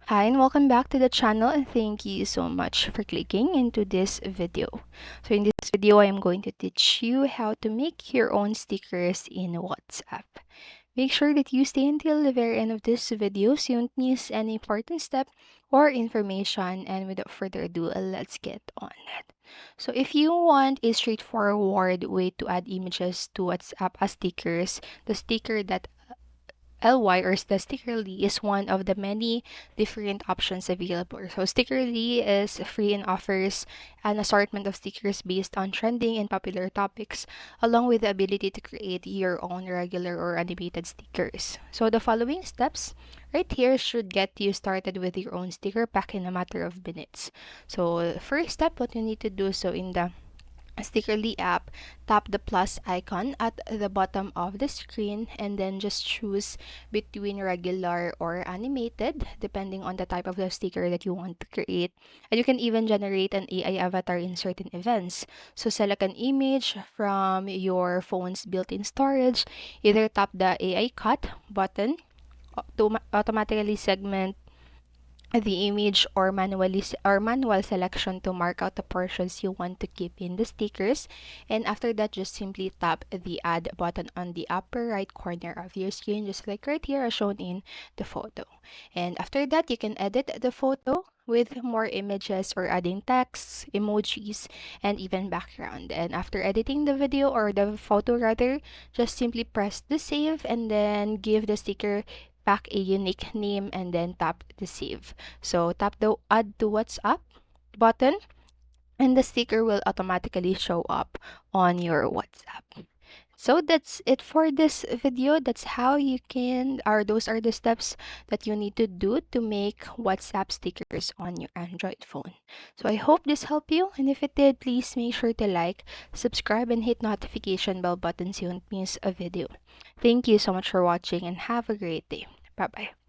Hi and welcome back to the channel, and thank you so much for clicking into this video. So in this video, I am going to teach you how to make your own stickers in WhatsApp. Make sure that you stay until the very end of this video so you don't miss any important step or information, and without further ado, let's get on it. So if you want a straightforward way to add images to WhatsApp as stickers, the sticker that LY or the Stickerly is one of the many different options available. So Stickerly is free and offers an assortment of stickers based on trending and popular topics, along with the ability to create your own regular or animated stickers. So the following steps right here should get you started with your own sticker pack in a matter of minutes. So first step, what you need to do, so in the Stickerly app, tap the plus icon at the bottom of the screen and then just choose between regular or animated, depending on the type of the sticker that you want to create. And you can even generate an AI avatar in certain events. So select an image from your phone's built-in storage, either tap the AI cut button to automatically segment the image, or manual selection to mark out the portions you want to keep in the stickers. And after that, just simply tap the add button on the upper right corner of your screen, just like right here as shown in the photo. And after that, you can edit the photo with more images or adding texts, emojis, and even background. And after editing the video or the photo rather, just simply press the save and then give the sticker back a unique name and then tap the save. So tap the add to WhatsApp button and the sticker will automatically show up on your WhatsApp. So that's it for this video. That's how you can, or those are the steps that you need to do to make WhatsApp stickers on your Android phone. So I hope this helped you, and if it did, please make sure to like, subscribe, and hit notification bell button so you don't miss a video. Thank you so much for watching and have a great day. Bye bye.